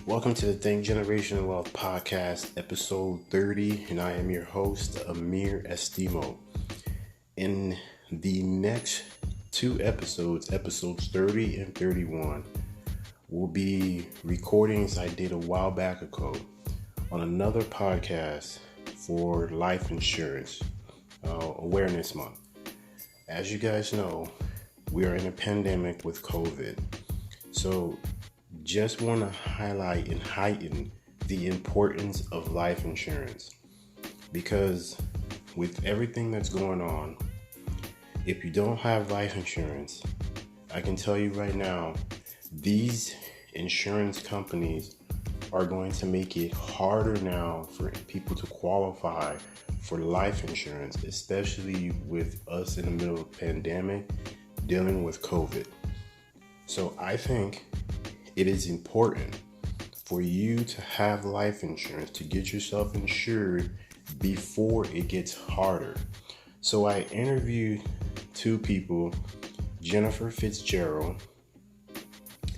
Welcome to the Think Generational Wealth Podcast, episode 30, and I am your host, Amir Estimo. In the next two episodes, episodes 30 and 31, we'll be recordings I did a while back ago on another podcast for life insurance awareness month. As you guys know, we are in a pandemic with COVID. So just want to highlight and heighten the importance of life insurance, because with everything that's going on, if you don't have life insurance, I can tell you right now, these insurance companies are going to make it harder now for people to qualify for life insurance, especially with us in the middle of a pandemic dealing with COVID. So I think it is important for you to have life insurance, to get yourself insured before it gets harder. So I interviewed two people, Jenn Fitzgerald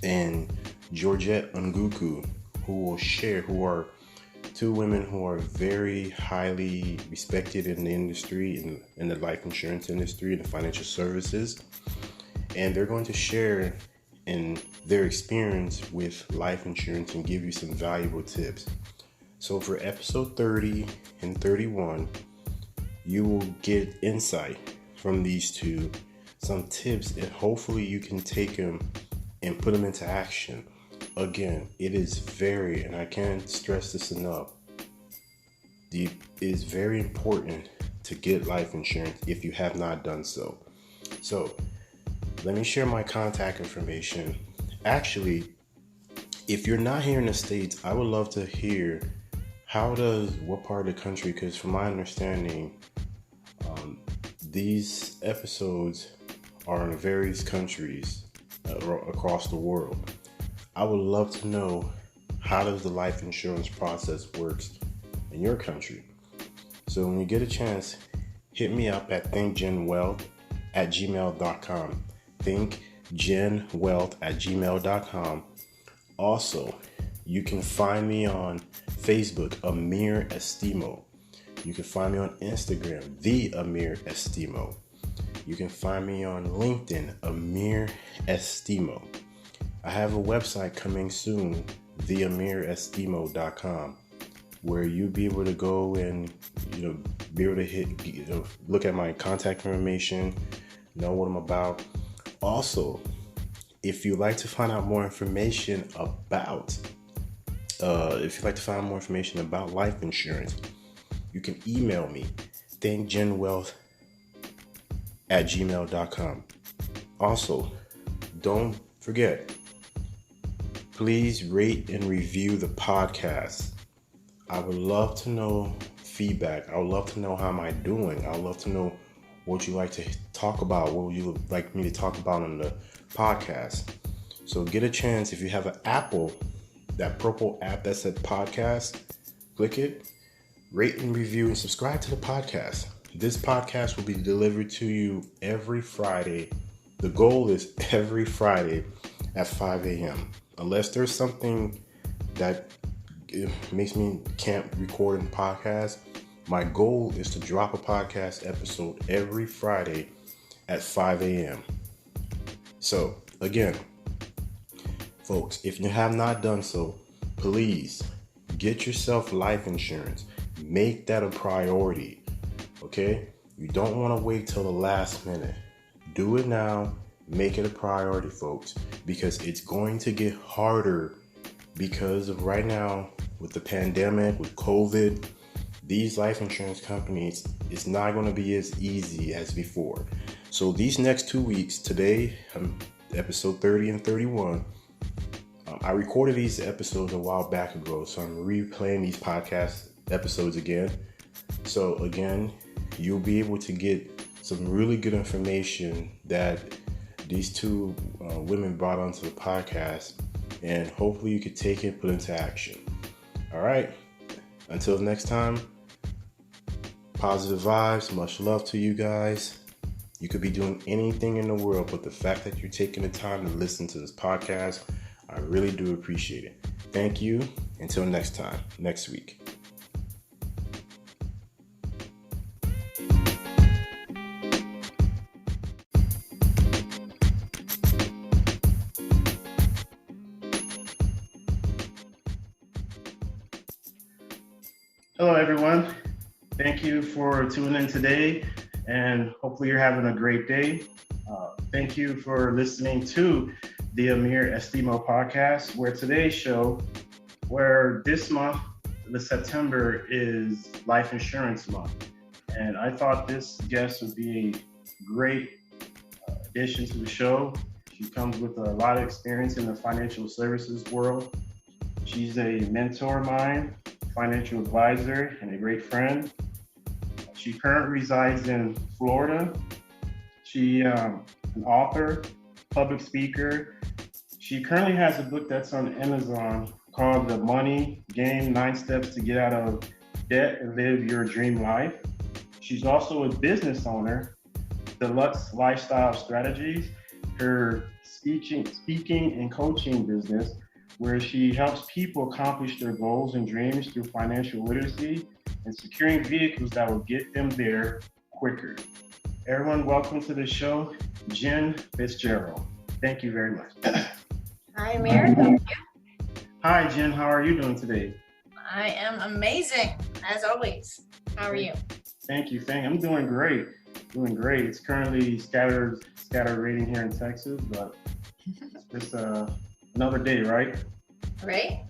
and Georgette Nguku, who are two women who are very highly respected in the industry, in the life insurance industry, and the financial services. And they're going to share in their experience with life insurance and give you some valuable tips. So for episode 30 and 31, you will get insight from these two, some tips, and hopefully you can take them and put them into action. Again, it is and I can't stress this enough, it is very important to get life insurance if you have not done so. So let me share my contact information. Actually, if you're not here in the States, I would love to hear what part of the country, because from my understanding, these episodes are in various countries across the world. I would love to know, how does the life insurance process works in your country? So when you get a chance, hit me up at thinkgenwealth@gmail.com. thinkgenwealth@gmail.com. Also, you can find me on Facebook, Amir Estimo. You can find me on Instagram, The Amir Estimo. You can find me on LinkedIn, Amir Estimo. I have a website coming soon, theamirestimo.com, where you'll be able to go and be able to look at my contact information, know what I'm about. Also, if you'd like to find out more information about life insurance, you can email me, thinkgenwealth@gmail.com. Also, don't forget, please rate and review the podcast. I would love to know feedback. I would love to know how am I doing. I would love to know what you like to talk about. What would you like me to talk about on the podcast? So get a chance, if you have an Apple, that purple app that said podcast, click it, rate and review, and subscribe to the podcast. This podcast will be delivered to you every Friday. The goal is every Friday at 5 a.m. Unless there's something that makes me can't record a podcast, my goal is to drop a podcast episode every Friday at 5 a.m. So, again, folks, if you have not done so, please get yourself life insurance. Make that a priority, okay? You don't want to wait till the last minute. Do it now. Make it a priority, folks, because it's going to get harder because of right now with the pandemic, with COVID. These life insurance companies, it's not going to be as easy as before. So these next 2 weeks, today, episode 30 and 31, I recorded these episodes a while back ago, so I'm replaying these podcast episodes again. So again, you'll be able to get some really good information that these two women brought onto the podcast, and hopefully you could take it and put into action. All right. Until next time, positive vibes, much love to you guys. You could be doing anything in the world, but the fact that you're taking the time to listen to this podcast, I really do appreciate it. Thank you. Until next time, next week. Hello, everyone. Thank you for tuning in today, and hopefully you're having a great day. Thank you for listening to the Amir Estimo podcast, where today's show, where this month, the September, is Life Insurance Month. And I thought this guest would be a great addition to the show. She comes with a lot of experience in the financial services world. She's a mentor of mine, financial advisor, and a great friend. She currently resides in Florida. She an author, public speaker. She currently has a book that's on Amazon called The Money Game, 9 Steps to Get Out of Debt and Live Your Dream Life. She's also a business owner, Deluxe Lifestyle Strategies, her speaking and coaching business, where she helps people accomplish their goals and dreams through financial literacy and securing vehicles that will get them there quicker. Everyone, welcome to the show, Jenn Fitzgerald. Thank you very much. Hi, Amir. Thank you. Hi, Jenn. How are you doing today? I am amazing, as always. How are you? Thank you. I'm doing great. It's currently scattered raining here in Texas, but it's another day, right? Right?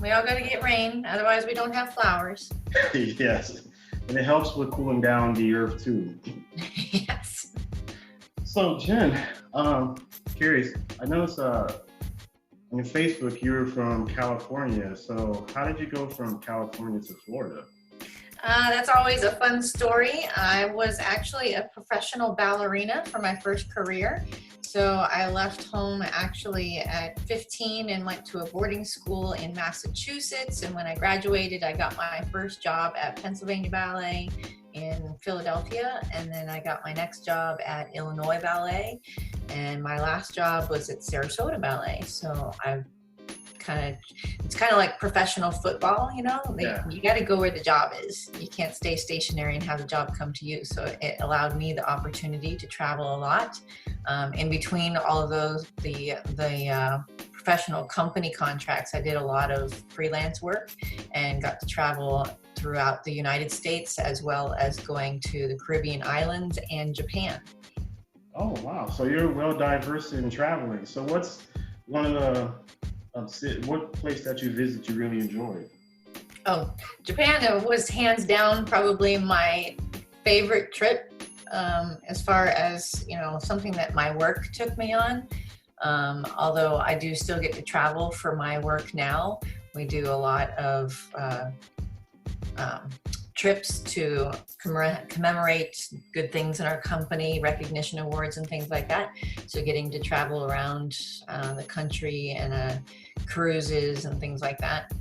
We all got to get rain, otherwise we don't have flowers. Yes, and it helps with cooling down the earth too. Yes. So, Jenn, curious. I noticed on your Facebook you're from California. So, how did you go from California to Florida? That's always a fun story. I was actually a professional ballerina for my first career. So I left home actually at 15 and went to a boarding school in Massachusetts. And when I graduated, I got my first job at Pennsylvania Ballet in Philadelphia. And then I got my next job at Illinois Ballet. And my last job was at Sarasota Ballet. So it's kind of like professional football, you know? You got to go where the job is. You can't stay stationary and have the job come to you. So it allowed me the opportunity to travel a lot. In between all of those, the professional company contracts, I did a lot of freelance work and got to travel throughout the United States, as well as going to the Caribbean islands and Japan. Oh, wow. So you're well diverse in traveling. So what's one of the what place that you visit you really enjoyed? Oh, Japan was hands down probably my favorite trip, as far as, you know, something that my work took me on. Although I do still get to travel for my work now. We do a lot of trips to commemorate good things in our company, recognition awards and things like that. So getting to travel around the country and cruises and things like that.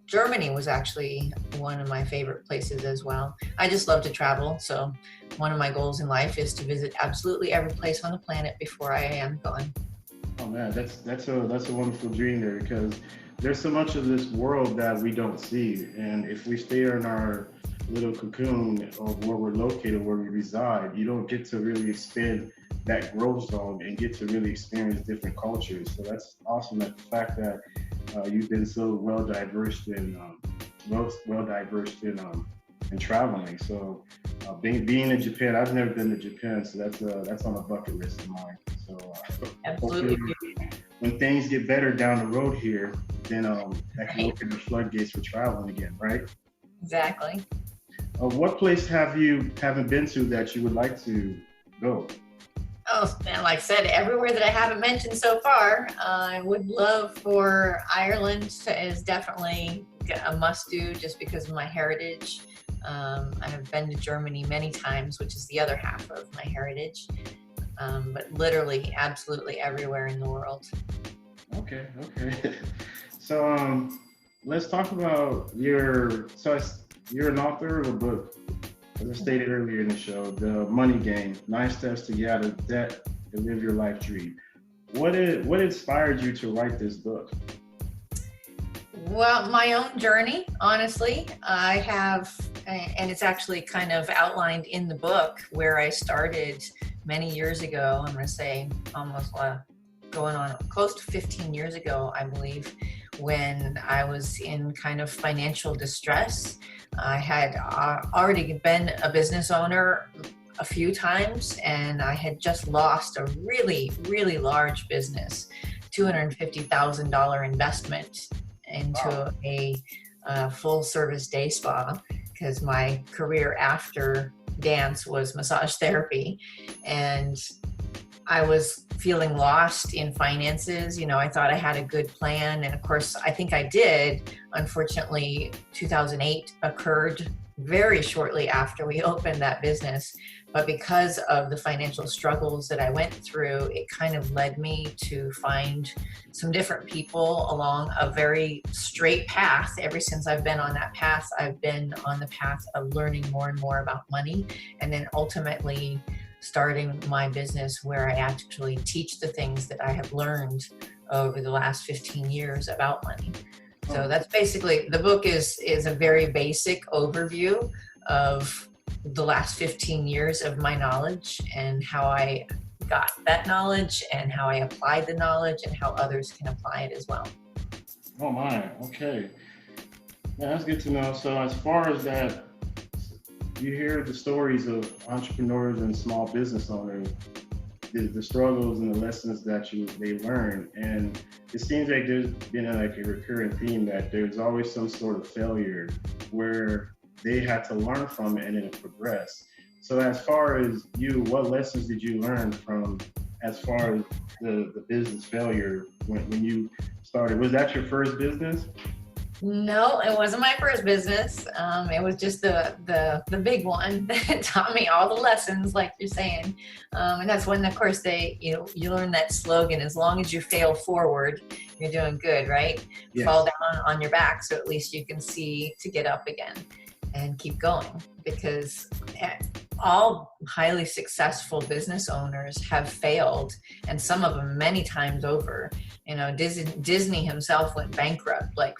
Germany was actually one of my favorite places as well. I just love to travel. So one of my goals in life is to visit absolutely every place on the planet before I am gone. Oh man, that's a wonderful dream there, because there's so much of this world that we don't see, and if we stay in our little cocoon of where we're located, where we reside, you don't get to really expand that growth zone and get to really experience different cultures. So that's awesome. That the fact that you've been so well diverse in traveling. So being in Japan, I've never been to Japan, so that's on a bucket list of mine. So Absolutely. When things get better down the road here, then that can open the floodgates for traveling again, right? Exactly. What place haven't been to that you would like to go? Oh, and like I said, everywhere that I haven't mentioned so far, I would love for Ireland is definitely a must-do just because of my heritage. I have been to Germany many times, which is the other half of my heritage, but literally absolutely everywhere in the world. Okay. So let's talk about you're an author of a book, as I stated earlier in the show, The Money Game, 9 Steps to Get Out of Debt and Live Your Life Dream. What inspired you to write this book? Well, my own journey, honestly, I have, and it's actually kind of outlined in the book where I started many years ago. I'm going to say almost going on close to 15 years ago, I believe, when I was in kind of financial distress. I had already been a business owner a few times, and I had just lost a really, really large business, $250,000 investment into a full service day spa, because my career after dance was massage therapy, and I was feeling lost in finances. I thought I had a good plan, and of course I think I did. Unfortunately, 2008 occurred very shortly after we opened that business, but because of the financial struggles that I went through, it kind of led me to find some different people along a very straight path. Ever since I've been on that path, I've been on the path of learning more and more about money, and then ultimately starting my business where I actually teach the things that I have learned over the last 15 years about money. So that's basically, the book is a very basic overview of the last 15 years of my knowledge and how I got that knowledge and how I applied the knowledge and how others can apply it as well. Oh my, okay. Yeah, that's good to know. So as far as that, you hear the stories of entrepreneurs and small business owners, the struggles and the lessons that they learn, and it seems like there's been a recurring theme that there's always some sort of failure where they had to learn from it and then progress. So as far as you, what lessons did you learn from as far as the business failure when you started? Was that your first business? No, it wasn't my first business. It was just the big one that taught me all the lessons, like you're saying. And that's when, of course, you learn that slogan: as long as you fail forward, you're doing good, right? Yes. Fall down on your back, so at least you can see to get up again and keep going. Because all highly successful business owners have failed, and some of them many times over. Disney himself went bankrupt like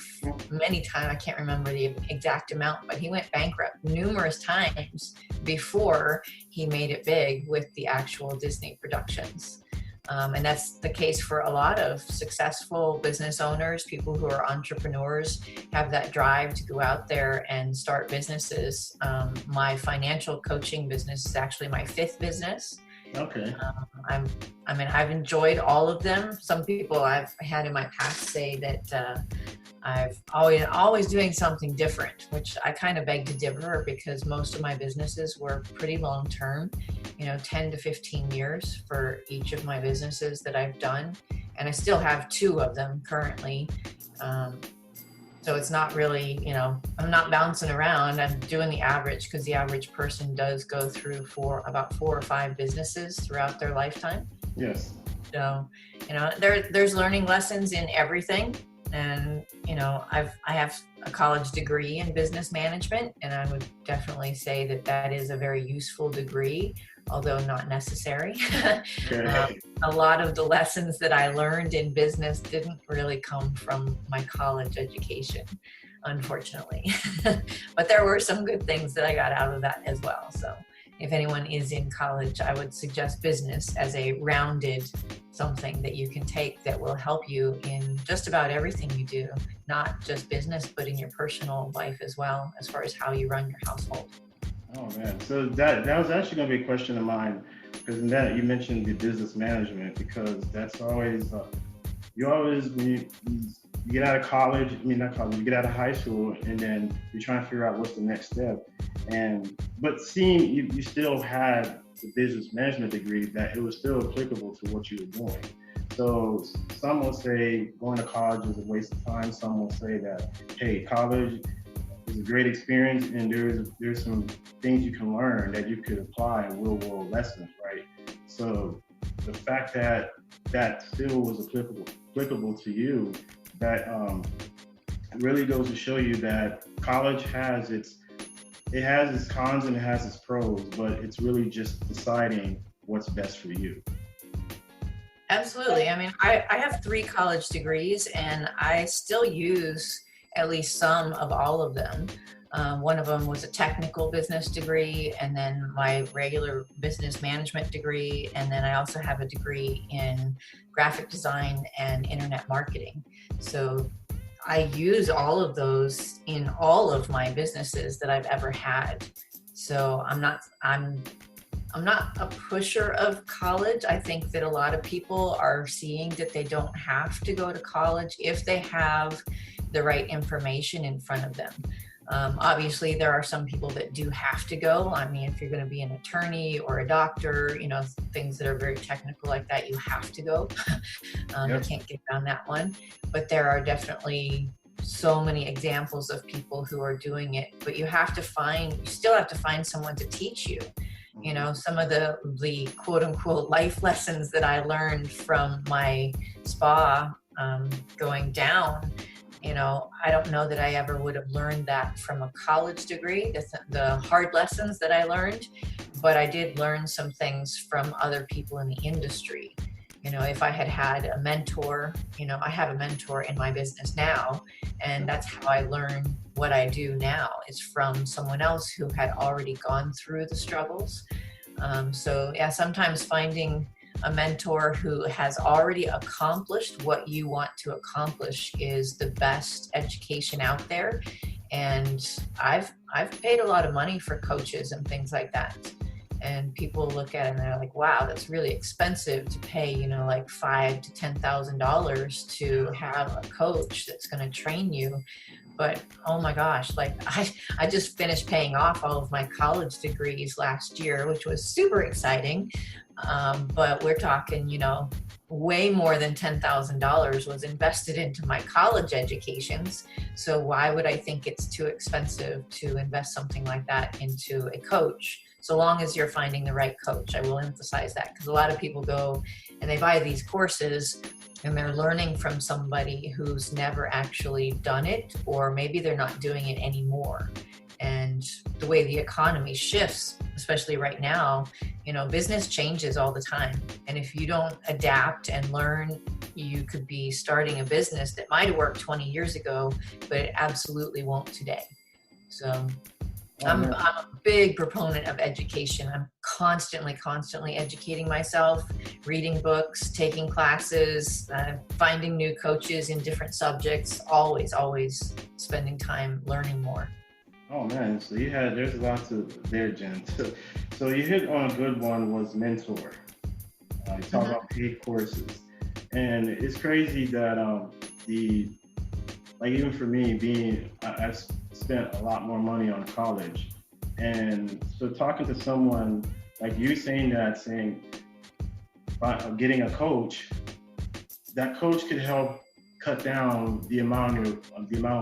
many times. I can't remember the exact amount, but he went bankrupt numerous times before he made it big with the actual Disney productions. And that's the case for a lot of successful business owners. People who are entrepreneurs have that drive to go out there and start businesses. My financial coaching business is actually my fifth business. Okay. I've enjoyed all of them. Some people I've had in my past say that I've always doing something different, which I kind of beg to differ, because most of my businesses were pretty long term, 10 to 15 years for each of my businesses that I've done. And I still have two of them currently. So it's not really, I'm not bouncing around. I'm doing the average, because the average person does go through about 4 or 5 businesses throughout their lifetime. Yes. So, there's learning lessons in everything. And, I have a college degree in business management, and I would definitely say that is a very useful degree, although not necessary. A lot of the lessons that I learned in business didn't really come from my college education, unfortunately. But there were some good things that I got out of that as well. So if anyone is in college, I would suggest business as a rounded something that you can take that will help you in just about everything you do, not just business, but in your personal life as well, as far as how you run your household. Oh man, so that was actually going to be a question of mine, because in that you mentioned the business management, because that's always when you get out of college, you get out of high school, and then you're trying to figure out what's the next step. But seeing you still had the business management degree, that it was still applicable to what you were doing. So some will say going to college is a waste of time. Some will say that, hey, college is a great experience, and there's some things you can learn that you could apply in real world lessons, right? So the fact that still was applicable to you, that really goes to show you that college has its cons and it has its pros, but it's really just deciding what's best for you. Absolutely. I have 3 college degrees, and I still use at least some of all of them. One of them was a technical business degree, and then my regular business management degree. And then I also have a degree in graphic design and internet marketing. So I use all of those in all of my businesses that I've ever had. So I'm not a pusher of college. I think that a lot of people are seeing that they don't have to go to college if they have the right information in front of them. Obviously, there are some people that do have to go. I mean, if you're going to be an attorney or a doctor, you know, things that are very technical like that, you have to go. You can't get around that one. But there are definitely so many examples of people who are doing it. But you still have to find someone to teach you. You know, some of the quote unquote life lessons that I learned from my spa going down, you know, I don't know that I ever would have learned that from a college degree, the hard lessons that I learned, but I did learn some things from other people in the industry. You know, if I had had a mentor, you know, I have a mentor in my business now, and that's how I learn what I do now, is from someone else who had already gone through the struggles. So yeah, sometimes finding a mentor who has already accomplished what you want to accomplish is the best education out there. And I've paid a lot of money for coaches and things like that. And people look at it and they're like, wow, that's really expensive to pay, you know, like $5,000 to $10,000 to have a coach that's going to train you. But oh my gosh, like I just finished paying off all of my college degrees last year, which was super exciting. But we're talking, you know, way more than $10,000 was invested into my college educations. So why would I think it's too expensive to invest something like that into a coach? So long as you're finding the right coach. I will emphasize that, because a lot of people go and they buy these courses and they're learning from somebody who's never actually done it, or maybe they're not doing it anymore. And the way the economy shifts, especially right now, you know, business changes all the time. And if you don't adapt and learn, you could be starting a business that might have worked 20 years ago, but it absolutely won't today. So I'm a big proponent of education. I'm constantly educating myself, reading books, taking classes, finding new coaches in different subjects, always spending time learning more. Oh man, so there's lots of there, Jen. So you hit on a good one, was mentor. You talk about paid courses. And it's crazy that even for me, I've spent a lot more money on college. And so talking to someone like you saying getting a coach, that coach could help cut down the amount of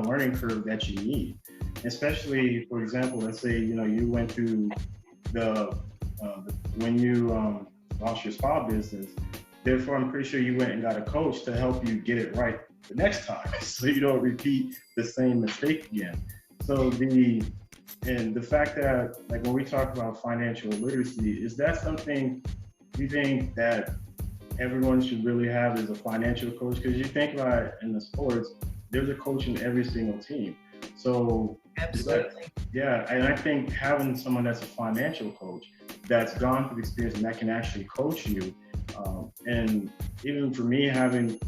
learning curve that you need. Especially, for example, let's say, you know, you went through when you lost your spa business. Therefore, I'm pretty sure you went and got a coach to help you get it right the next time, so you don't repeat the same mistake again. So the fact that, like, when we talk about financial literacy, is that something you think that everyone should really have, as a financial coach? Because you think about it, in the sports, there's a coach in every single team. So absolutely, yeah, and I think having someone that's a financial coach that's gone through the experience and that can actually coach you, and even for me, having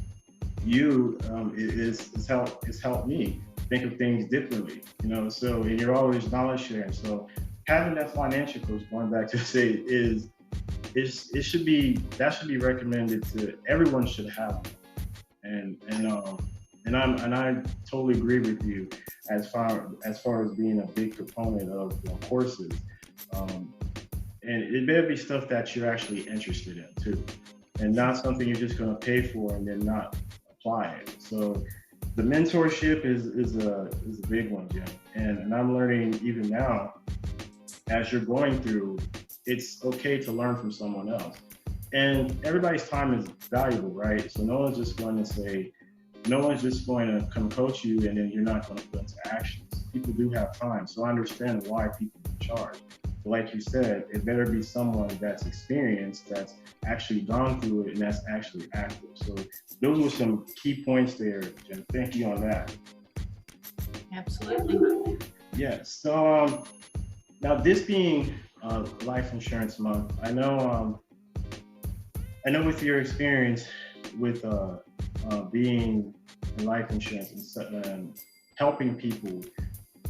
you it's helped me think of things differently, you know. So, and you're always knowledge sharing. So having that financial coach, going back to say, it should be recommended to everyone, should have them. And I totally agree with you as far as being a big proponent of courses. And it better be stuff that you're actually interested in too, and not something you're just going to pay for and then not apply it. So the mentorship is a big one, Jim. And I'm learning even now, as you're going through, it's okay to learn from someone else. And everybody's time is valuable, right? So no one's just going to come coach you and then you're not going to put into action. People do have time. So I understand why people charge. But like you said, it better be someone that's experienced, that's actually gone through it, and that's actually active. So those were some key points there, Jen. Thank you on that. Absolutely. Yeah. So now this being Life Insurance Month, I know with your experience with being in life insurance and helping people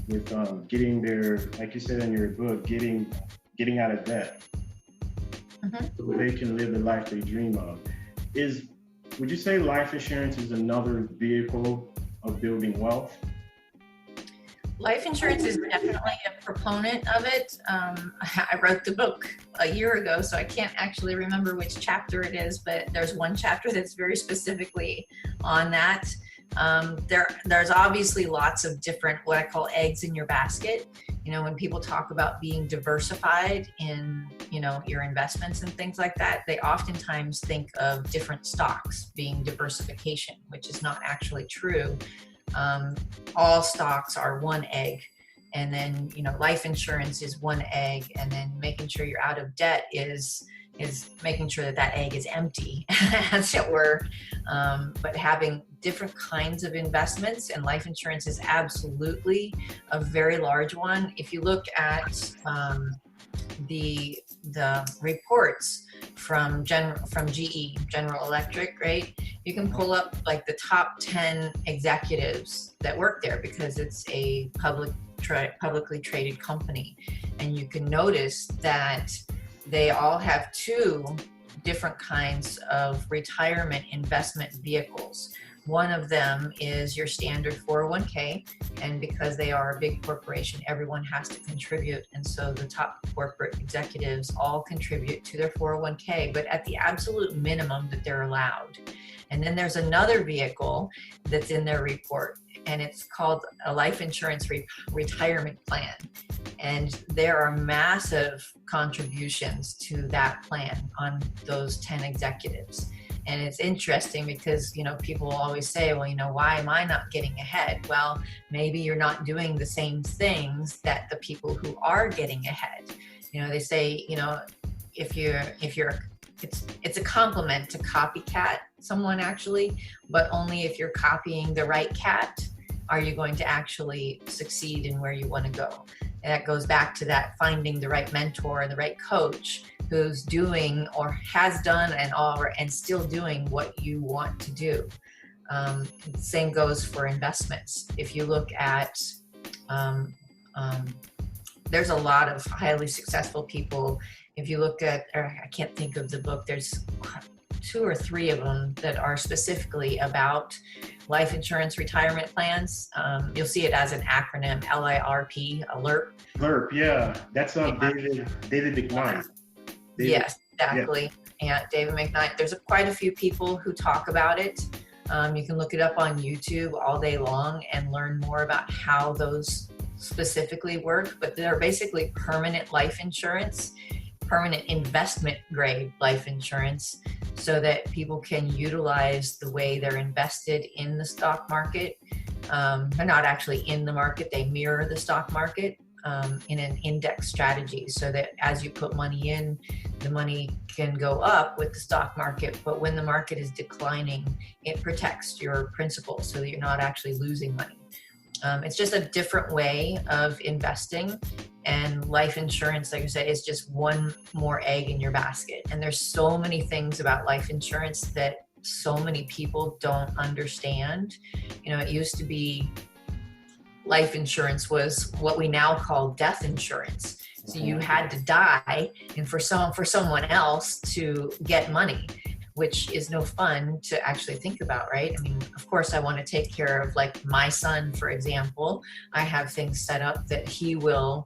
with getting their, like you said in your book, getting out of debt, so they can live the life they dream of. Would you say life insurance is another vehicle of building wealth? Life insurance is definitely a proponent of it. I wrote the book a year ago, so I can't actually remember which chapter it is, but there's one chapter that's very specifically on that. There's obviously lots of different, what I call eggs in your basket. You know, when people talk about being diversified in, you know, your investments and things like that, they oftentimes think of different stocks being diversification, which is not actually true. All stocks are one egg, and then, you know, life insurance is one egg, and then making sure you're out of debt is making sure that egg is empty, as it were. But having different kinds of investments, and life insurance is absolutely a very large one. If you look at the reports from GE, General Electric, right? You can pull up like the top 10 executives that work there, because it's a publicly traded company. And you can notice that they all have two different kinds of retirement investment vehicles. One of them is your standard 401k, and because they are a big corporation, everyone has to contribute, and so the top corporate executives all contribute to their 401k, but at the absolute minimum that they're allowed. And then there's another vehicle that's in their report, and it's called a life insurance retirement plan. And there are massive contributions to that plan on those 10 executives. And it's interesting because, you know, people always say, well, you know, why am I not getting ahead? Well, maybe you're not doing the same things that the people who are getting ahead. You know, they say, you know, it's a compliment to copycat someone, actually, but only if you're copying the right cat are you going to actually succeed in where you want to go. And that goes back to that finding the right mentor and the right coach who's doing or has done and still doing what you want to do. The same goes for investments. If you look at, there's a lot of highly successful people. If you look at, I can't think of the book, there's 2 or 3 of them that are specifically about life insurance retirement plans. You'll see it as an acronym, LIRP, alert. LIRP, yeah. That's David McKnight. Yes, exactly. Yeah. And David McKnight. There's quite a few people who talk about it. You can look it up on YouTube all day long and learn more about how those specifically work. But they're basically permanent life insurance, permanent investment grade life insurance, so that people can utilize the way they're invested in the stock market. They're not actually in the market, they mirror the stock market in an index strategy, so that as you put money in, the money can go up with the stock market, but when the market is declining, it protects your principal so that you're not actually losing money. It's just a different way of investing, and life insurance, like I said, is just one more egg in your basket. And there's so many things about life insurance that so many people don't understand. You know, it used to be life insurance was what we now call death insurance. So you had to die and for someone else to get money, which is no fun to actually think about, right? I mean, of course I want to take care of, like, my son, for example. I have things set up that he will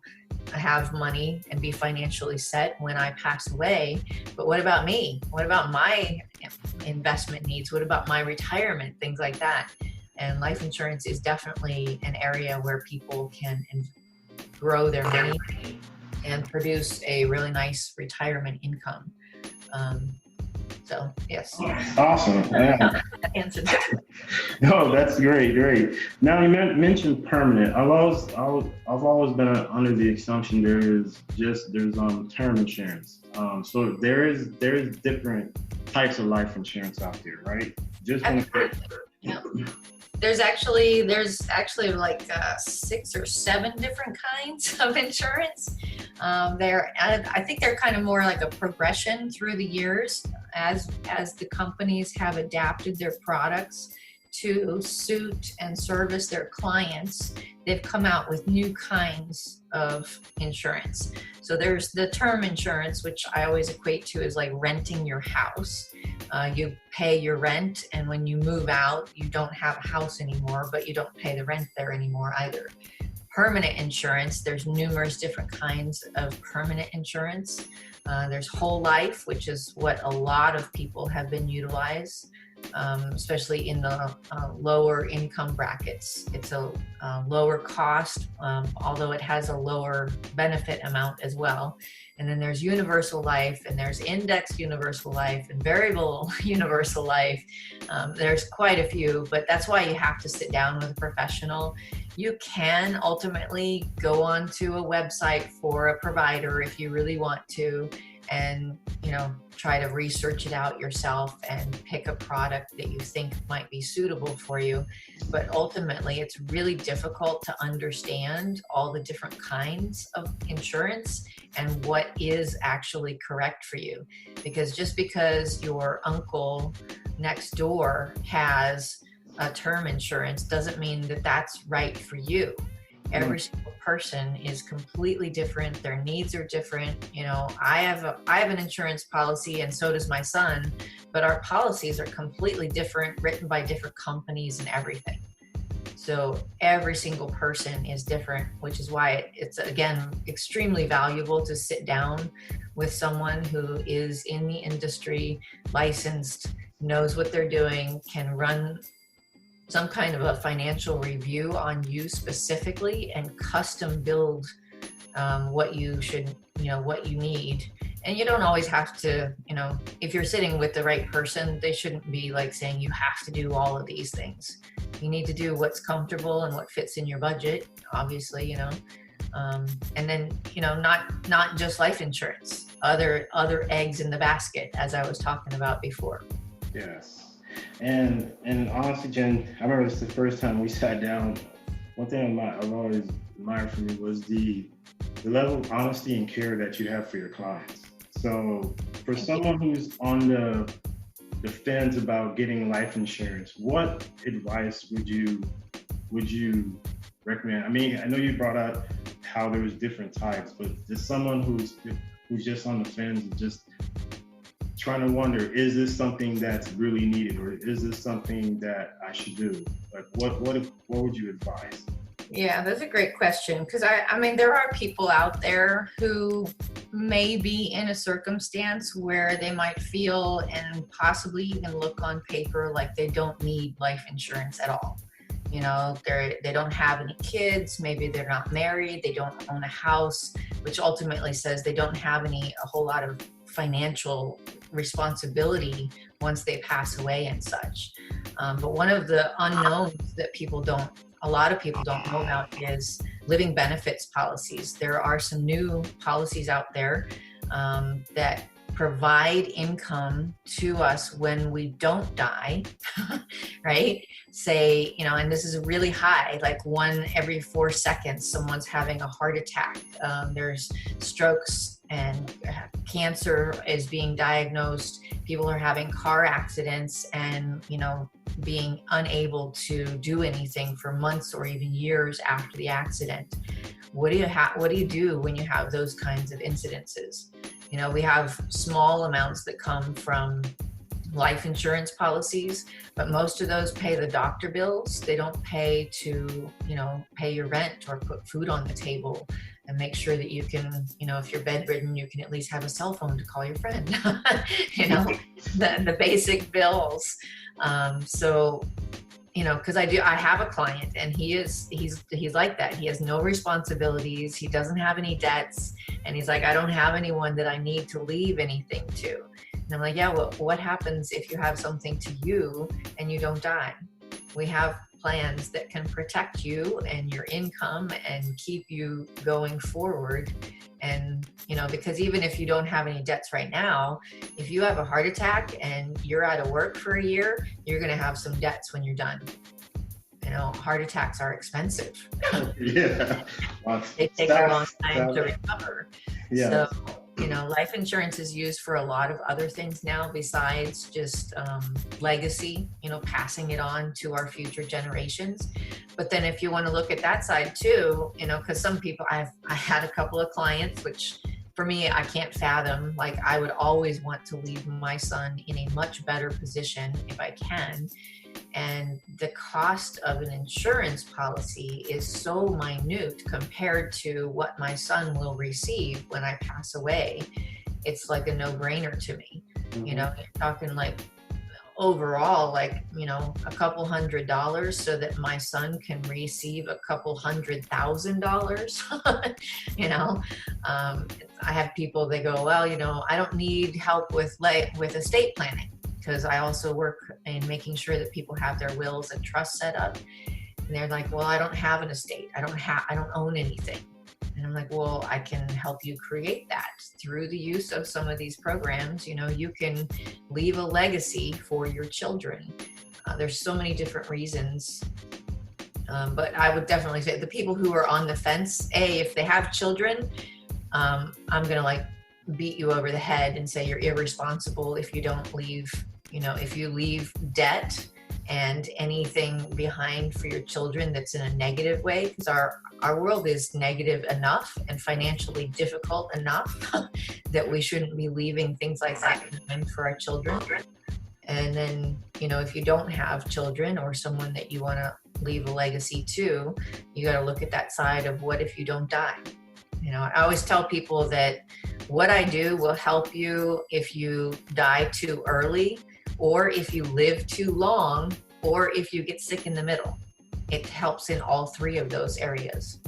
have money and be financially set when I pass away. But what about me? What about my investment needs? What about my retirement? Things like that. And life insurance is definitely an area where people can grow their money and produce a really nice retirement income. So, yes. Awesome. Yeah. That answered that. No, that's great. Now you mentioned permanent. I've always been under the assumption there's term insurance. So there's different types of life insurance out there, right? Yeah. There's actually like 6 or 7 different kinds of insurance. I think they're kind of more like a progression through the years as the companies have adapted their products to suit and service their clients. They've come out with new kinds of insurance. So there's the term insurance, which I always equate to as like renting your house. You pay your rent, and when you move out, you don't have a house anymore, but you don't pay the rent there anymore either. Permanent insurance, there's numerous different kinds of permanent insurance. There's whole life, which is what a lot of people have been utilized, especially in the lower income brackets. It's a lower cost, although it has a lower benefit amount as well. And then there's universal life, and there's indexed universal life, and variable universal life. There's quite a few, but that's why you have to sit down with a professional. You can ultimately go onto a website for a provider if you really want to, and try to research it out yourself and pick a product that you think might be suitable for you. But ultimately, it's really difficult to understand all the different kinds of insurance and what is actually correct for you. Because just because your uncle next door has a term insurance doesn't mean that that's right for you. Every single person is completely different. Their needs are different. I have an insurance policy, and so does my son, but our policies are completely different, written by different companies and everything. So every single person is different, which is why it's, again, extremely valuable to sit down with someone who is in the industry, licensed, knows what they're doing, can run some kind of a financial review on you specifically and custom build what you should, what you need. And you don't always have to, if you're sitting with the right person, they shouldn't be like saying you have to do all of these things. You need to do what's comfortable and what fits in your budget, obviously, and then, not just life insurance, other eggs in the basket, as I was talking about before. Yes. And honestly, Jen, I remember this the first time we sat down. One thing I've always admired from you was the level of honesty and care that you have for your clients. So for someone who's on the fence about getting life insurance, what advice would you recommend? I mean, I know you brought out how there was different types, but just someone who's just on the fence and just trying to wonder, is this something that's really needed, or is this something that I should do? Like, what would you advise? Yeah, that's a great question, because I mean, there are people out there who may be in a circumstance where they might feel and possibly even look on paper like they don't need life insurance at all. They don't have any kids, maybe they're not married, they don't own a house, which ultimately says they don't have a whole lot of financial responsibility once they pass away and such. But one of the unknowns that a lot of people don't know about is living benefits policies. There are some new policies out there that provide income to us when we don't die, right? Say, and this is really high, like 1 every 4 seconds, someone's having a heart attack. There's strokes and cancer is being diagnosed. People are having car accidents and, being unable to do anything for months or even years after the accident. What do you do when you have those kinds of incidences? We have small amounts that come from life insurance policies, but most of those pay the doctor bills. They don't pay to, pay your rent or put food on the table and make sure that you can, if you're bedridden, you can at least have a cell phone to call your friend, the basic bills. So, because I have a client and he's like that. He has no responsibilities. He doesn't have any debts. And he's like, I don't have anyone that I need to leave anything to. And I'm like, yeah, well, what happens if you have something to you and you don't die? We have plans that can protect you and your income and keep you going forward. And because even if you don't have any debts right now, if you have a heart attack and you're out of work for a year, you're going to have some debts when you're done. Heart attacks are expensive. Yeah. They take a long time to recover. Yeah. So, life insurance is used for a lot of other things now besides just legacy, passing it on to our future generations. But then if you want to look at that side too, because some people, I had a couple of clients, which for me, I can't fathom. Like, I would always want to leave my son in a much better position if I can. And the cost of an insurance policy is so minute compared to what my son will receive when I pass away. It's like a no-brainer to me. Mm-hmm. You're talking like overall, like, a couple $100 so that my son can receive a couple $100,000. I have people, they go, well, I don't need help with estate planning, because I also work in making sure that people have their wills and trusts set up. And they're like, well, I don't have an estate. I don't own anything. And I'm like, well, I can help you create that through the use of some of these programs. You can leave a legacy for your children. There's so many different reasons. But I would definitely say the people who are on the fence, if they have children, I'm going to beat you over the head and say you're irresponsible if you don't leave, if you leave debt and anything behind for your children that's in a negative way, because our world is negative enough and financially difficult enough that we shouldn't be leaving things like that behind for our children. And then, if you don't have children or someone that you want to leave a legacy to, you got to look at that side of what if you don't die. I always tell people that what I do will help you if you die too early, or if you live too long, or if you get sick in the middle. It helps in all three of those areas.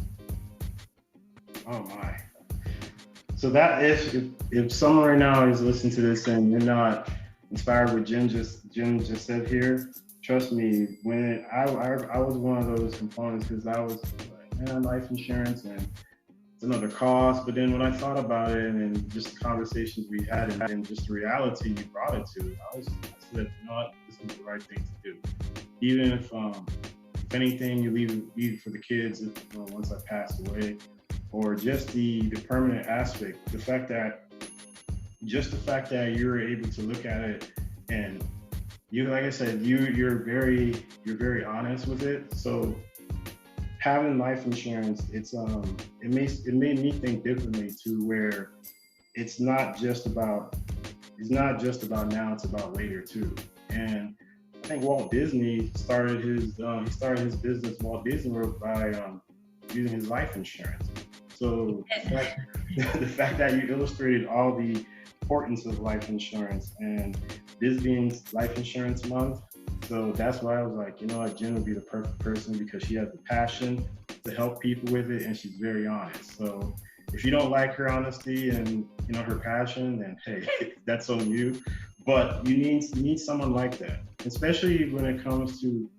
Oh my. So that if someone right now is listening to this and you're not inspired with Jenn just said here, trust me, when I was one of those components, because I was like, life insurance and it's another cost. But then when I thought about it and just the conversations we had and then just the reality you brought it to, I said, this is the right thing to do. Even if anything, you leave for the kids once I pass away, or just the permanent aspect, the fact that you're able to look at it and like I said, you're very honest with it. So having life insurance, it made me think differently to where it's not just about now, it's about later too. And I think Walt Disney started his business, Walt Disney World, by using his life insurance. So the fact that you illustrated all the importance of life insurance, and this being Life Insurance Month, so that's why I was like, Jenn would be the perfect person, because she has the passion to help people with it, and she's very honest. So if you don't like her honesty and her passion, then hey, that's on you. But you need someone like that, especially when it comes to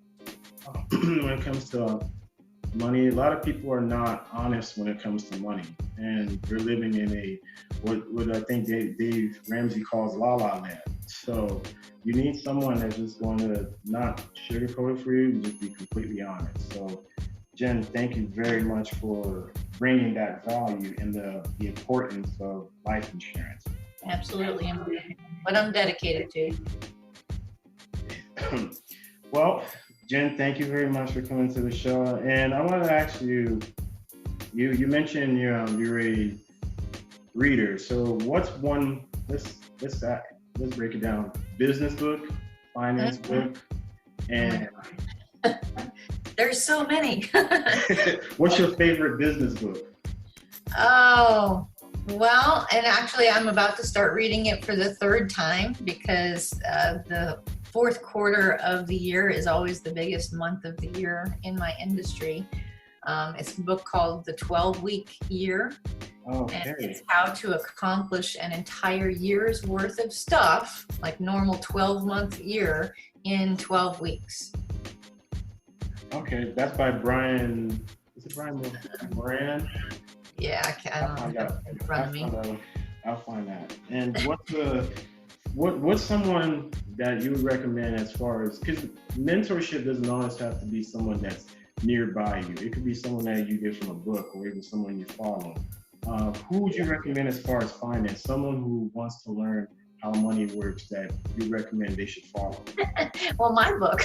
money. A lot of people are not honest when it comes to money, and they're living in what I think Dave Ramsey calls la la land. So you need someone that's just going to not sugarcoat it for you and just be completely honest. So Jenn, thank you very much for bringing that value and the importance of life insurance. Absolutely. What I'm dedicated to. Well, Jenn, thank you very much for coming to the show. And I want to ask you, you mentioned you're a reader. So what's one, let's break it down. Business book, finance book, and there's so many. What's your favorite business book? Oh, well, and actually I'm about to start reading it for the third time, because the fourth quarter of the year is always the biggest month of the year in my industry. It's a book called The 12-Week Year. Okay. And it's how to accomplish an entire year's worth of stuff, like normal 12-month year, in 12 weeks. Okay, that's by Brian. Is it Brian Moran? Yeah, I don't have it in front of me. I'll find that. And what's someone that you would recommend as far as, because mentorship doesn't always have to be someone that's nearby you. It could be someone that you get from a book or even someone you follow. Who would you recommend as far as finance? Someone who wants to learn how money works that you recommend they should follow? Well, my book.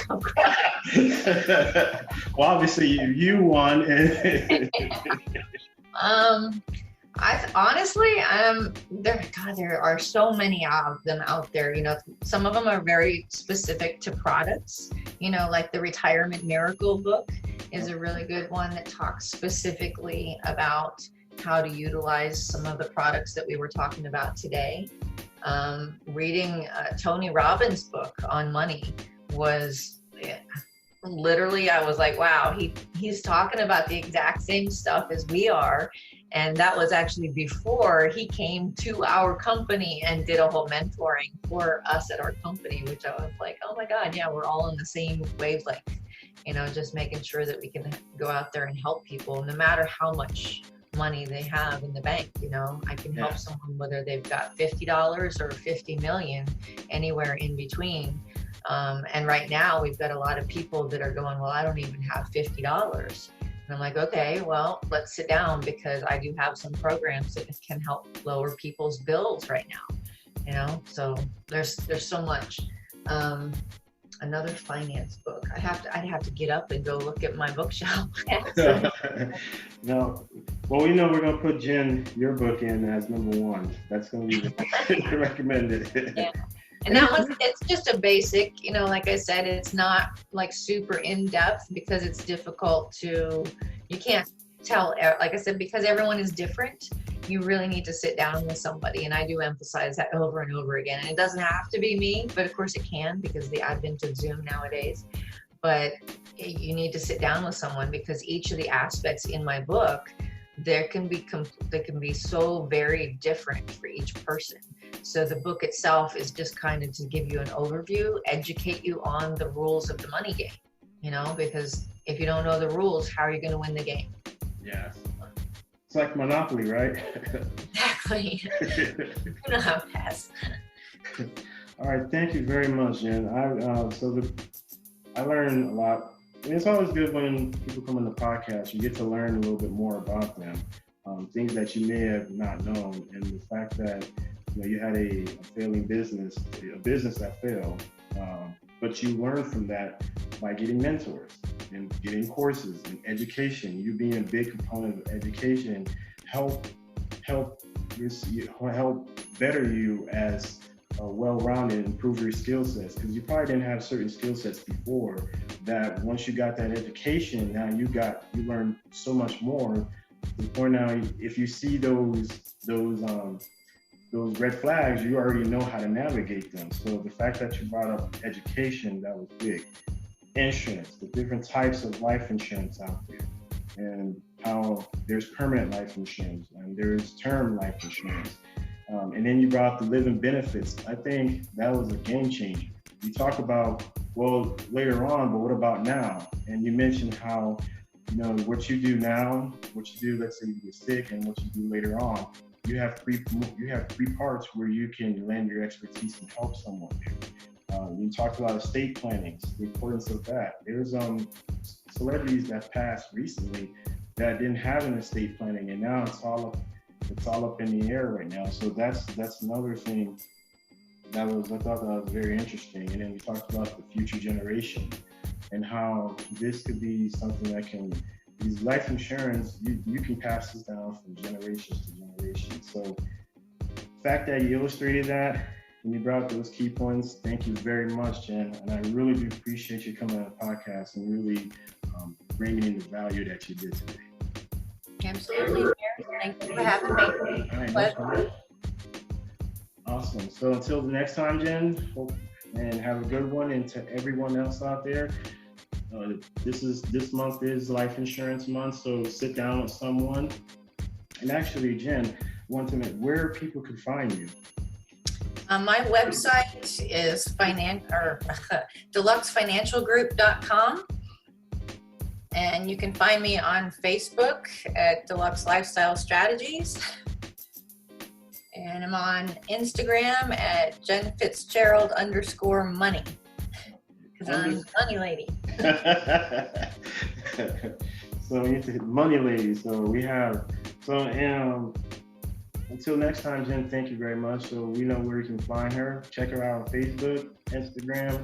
Well, obviously you won. I honestly, there are so many of them out there. You know, some of them are very specific to products. You know, like the Retirement Miracle book is a really good one that talks specifically about how to utilize some of the products that we were talking about today. Reading Tony Robbins' book on money was literally, I was like, wow, he's talking about the exact same stuff as we are. And that was actually before he came to our company and did a whole mentoring for us at our company, which I was like, oh my God, yeah, we're all in the same wavelength, you know, just making sure that we can go out there and help people no matter how much money they have in the bank. You know, I can help someone whether they've got $50 or 50 million, anywhere in between. And right now we've got a lot of people that are going, well, I don't even have $50. And I'm like, okay, well, let's sit down because I do have some programs that can help lower people's bills right now. You know, so there's so much. Another finance book. I'd have to get up and go look at my bookshelf. No, well, you know, we're gonna put Jenn, your book in as number one. That's gonna be recommended. Yeah. And that one, it's just a basic, you know, like I said, it's not like super in depth because it's difficult to, you can't tell, like I said, because everyone is different, you really need to sit down with somebody. And I do emphasize that over and over again. And it doesn't have to be me, but of course it can because of the advent of Zoom nowadays. But you need to sit down with someone because each of the aspects in my book, they can be so very different for each person. So the book itself is just kind of to give you an overview, educate you on the rules of the money game, you know, because if you don't know the rules, how are you going to win the game? Yes. It's like Monopoly, right? Exactly. You know how fast. All right. Thank you very much, Jenn. I learned a lot. And it's always good when people come on the podcast, you get to learn a little bit more about them, things that you may have not known. And the fact that, you know, you had a failing business, a business that failed, but you learn from that by getting mentors and getting courses and education. You being a big component of education help better you as well-rounded, improve your skill sets, because you probably didn't have certain skill sets before that once you got that education, now you learn so much more to the point now if you see those red flags, you already know how to navigate them. So the fact that you brought up education, that was big. Insurance, the different types of life insurance out there, and how there's permanent life insurance and there's term life insurance. And then you brought up the living benefits. I think that was a game changer. You talk about, well, later on, but what about now? And you mentioned how, you know, what you do now, what you do, let's say you get sick, and what you do later on. You have three parts where you can lend your expertise and help someone. You talked about estate planning, the importance of that. There's celebrities that passed recently that didn't have an estate planning, and now it's all up in the air right now. So that's another thing I thought that was very interesting. And then we talked about the future generation and how this could be something that these life insurance, you can pass this down from generations to generations. So the fact that you illustrated that and you brought those key points, thank you very much, Jenn. And I really do appreciate you coming on the podcast and really bringing in the value that you did today. Absolutely. Thank you for having me. All right, awesome. So until the next time, Jenn, and have a good one. And to everyone else out there, this month is Life Insurance Month, so sit down with someone. And actually, Jenn, want to know where people can find you. My website is deluxefinancialgroup.com. And you can find me on Facebook at Deluxe Lifestyle Strategies. And I'm on Instagram at Jenn Fitzgerald _money. Because I'm the money lady. So we need to hit money lady. Until next time, Jen, thank you very much. So we know where you can find her. Check her out on Facebook, Instagram,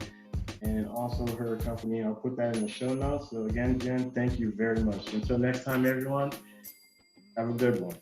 and also her company. I'll put that in the show notes. So again, Jen, thank you very much. Until next time, everyone, have a good one.